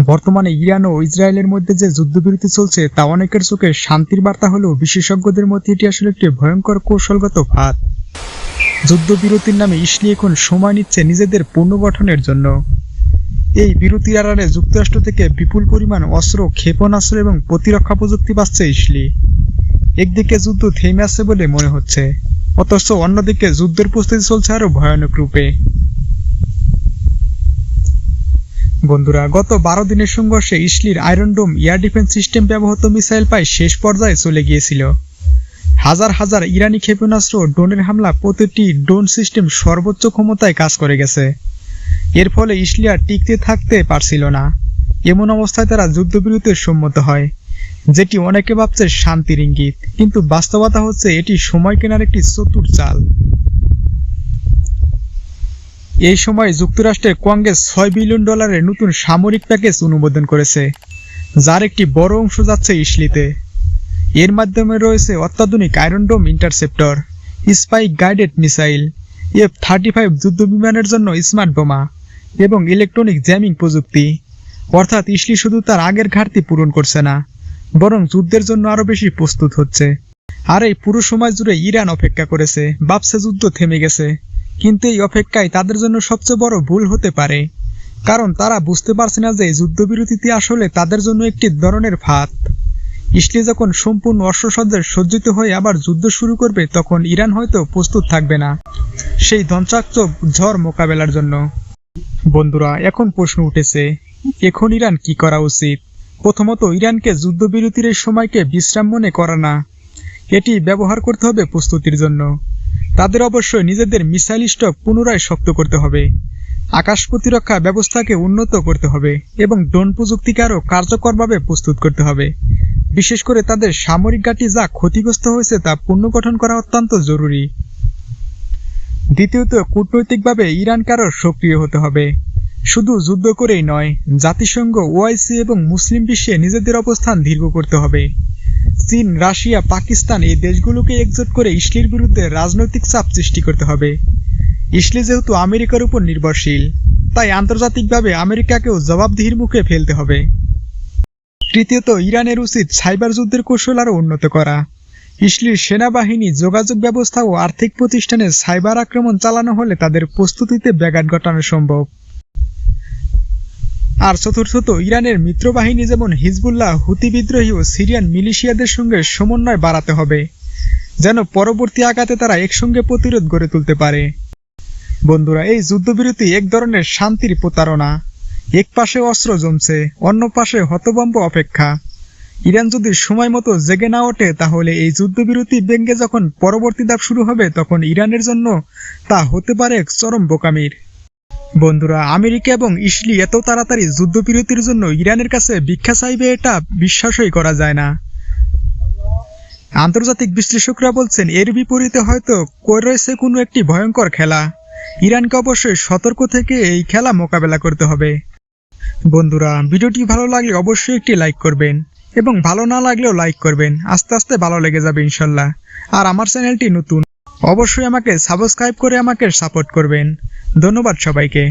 বর্তমানে ইরান ও ইসরায়েলের মধ্যে যে যুদ্ধবিরতি চলছে তা অনেকের চোখে শান্তির বার্তা হলেও বিশেষজ্ঞদের মতে এটি আসলে একটি ভয়ঙ্কর কৌশলগত ফাঁদ। যুদ্ধবিরতির নামে ইসরায়েল এখন সময় নিচ্ছে নিজেদের পুনর্গঠনের জন্য। এই বিরতির আড়ালে যুক্তরাষ্ট্র থেকে বিপুল পরিমাণ অস্ত্র, ক্ষেপণাস্ত্র এবং প্রতিরক্ষা প্রযুক্তি পাচ্ছে ইসরায়েল। একদিকে যুদ্ধ থেমে আছে বলে মনে হচ্ছে, অথচ অন্যদিকে যুদ্ধের প্রস্তুতি চলছে আরো ভয়ানক রূপে। বন্ধুরা, গত 12 দিনের সংঘর্ষে ইসরায়েলের আয়রন ডোম এয়ার ডিফেন্স সিস্টেম ব্যবহৃত মিসাইল প্রায় শেষ পর্যায়ে চলে গিয়েছিল। হাজার হাজার ইরানি ক্ষেপণাস্ত্র ও ড্রোনের হামলা প্রতিটি ড্রোন সিস্টেম সর্বোচ্চ ক্ষমতায় কাজ করে গেছে। এর ফলে ইসরায়েল আর টিকতে থাকতে পারছিল না। এমন অবস্থায় তারা যুদ্ধবিরতির সম্মত হয়, যেটি অনেকে ভাবছে শান্তির ইঙ্গিত, কিন্তু বাস্তবতা হচ্ছে এটি সময় কেনার একটি চতুর চাল। এই সময় যুক্তরাষ্ট্রের কংগ্রেস $6 বিলিয়ন নতুন সামরিক প্যাকেজ অনুমোদন করেছে, যার একটি বড় অংশ যাচ্ছে ইসরায়েলে। এর মাধ্যমে রয়েছে অত্যাধুনিক iron dome interceptor, spike guided missile, F-35 যুদ্ধ বিমানের জন্য স্মার্ট বোমা এবং ইলেকট্রনিক জ্যামিং প্রযুক্তি। অর্থাৎ ইসরায়েল শুধু তার আগের ঘাটতি পূরণ করছে না, বরং যুদ্ধের জন্য আরো বেশি প্রস্তুত হচ্ছে। আর এই পুরো সময় জুড়ে ইরান অপেক্ষা করেছে, ভাবছে যুদ্ধ থেমে গেছে। কিন্তু এই অপেক্ষায় তাদের জন্য সবচেয়ে বড় ভুল হতে পারে, কারণ তারা বুঝতে পারছে না যে যুদ্ধবিরতিটি আসলে তাদের জন্য একটি ধরনের ফাঁদ। ইসরায়েল যখন সম্পূর্ণ অস্ত্রসজ্জায় সজ্জিত হয়ে আবার যুদ্ধ শুরু করবে, তখন ইরান হয়তো প্রস্তুত থাকবে না সেই ধ্বংসাত্মক ঝড় মোকাবেলার জন্য। বন্ধুরা, এখন প্রশ্ন উঠেছে, এখন ইরান কি করা উচিত? প্রথমত, ইরানকে যুদ্ধবিরতির এই সময়কে বিশ্রাম মনে করা না, এটি ব্যবহার করতে হবে প্রস্তুতির জন্য। তাদের অবশ্যই নিজেদের মিসাইল স্টক পুনরায় শক্ত করতে হবে, আকাশ প্রতিরক্ষা ব্যবস্থাকে উন্নত করতে হবে এবং ড্রোন প্রযুক্তিকে আরও কার্যকরভাবে প্রস্তুত করতে হবে। বিশেষ করে তাদের সামরিক ঘাঁটি যা ক্ষতিগ্রস্ত হয়েছে তা পুনর্গঠন করা অত্যন্ত জরুরি। দ্বিতীয়ত, কূটনৈতিকভাবে ইরানকে আরও সক্রিয় হতে হবে। শুধু যুদ্ধ করেই নয়, জাতিসংঘ, OIC এবং মুসলিম বিশ্বে নিজেদের অবস্থান দৃঢ় করতে হবে। চীন, রাশিয়া, পাকিস্তান এই দেশগুলোকে একজোট করে ইসরায়েলের বিরুদ্ধে রাজনৈতিক চাপ সৃষ্টি করতে হবে। ইসরায়েল যেহেতু আমেরিকার উপর নির্ভরশীল, তাই আন্তর্জাতিকভাবে আমেরিকাকেও জবাবদিহির মুখে ফেলতে হবে। তৃতীয়ত, ইরানের উচিত সাইবার যুদ্ধের কৌশল আরও উন্নত করা। ইসরায়েল সেনাবাহিনী, যোগাযোগ ব্যবস্থা ও আর্থিক প্রতিষ্ঠানে সাইবার আক্রমণ চালানো হলে তাদের প্রস্তুতিতে ব্যাঘাত ঘটানো সম্ভব। আর চতুর্থত, ইরানের মিত্রবাহিনী যেমন হিজবুল্লাহ, হুতি বিদ্রোহী ও সিরিয়ান মিলিশিয়াদের সঙ্গে সমন্বয় বাড়াতে হবে, যেন পরবর্তী আঘাতে তারা একসঙ্গে প্রতিরোধ গড়ে তুলতে পারে। বন্ধুরা, এই যুদ্ধবিরতি এক ধরনের শান্তির প্রতারণা। এক পাশে অস্ত্র জমছে, অন্য পাশে হতভম্ব অপেক্ষা। ইরান যদি সময় মতো জেগে না ওঠে, তাহলে এই যুদ্ধবিরতি ভেঙে যখন পরবর্তী ধাপ শুরু হবে, তখন ইরানের জন্য তা হতে পারে এক চরম বোকামির। বন্ধুরা, আমেরিকা এবং ইসরায়েল এত তাড়াতাড়ি যুদ্ধবিরতির জন্য ইরানের কাছে ভিক্ষা চাইবে, এটা বিশ্বাসই করা যায় না। আন্তর্জাতিক বিশ্লেষকরা বলছেন, এর বিপরীতে হয়তো রয়েছে কোনো একটি ভয়ঙ্কর খেলা। ইরানকে অবশ্যই সতর্ক থেকে এই খেলা মোকাবেলা করতে হবে। বন্ধুরা, ভিডিওটি ভালো লাগলে অবশ্যই একটি লাইক করবেন এবং ভালো না লাগলেও লাইক করবেন, আস্তে আস্তে ভালো লেগে যাবে ইনশাল্লাহ। আর আমার চ্যানেলটি নতুন, অবশ্যই আমাকে সাবস্ক্রাইব করে আমাকে সাপোর্ট করবেন। ধন্যবাদ সবাইকে।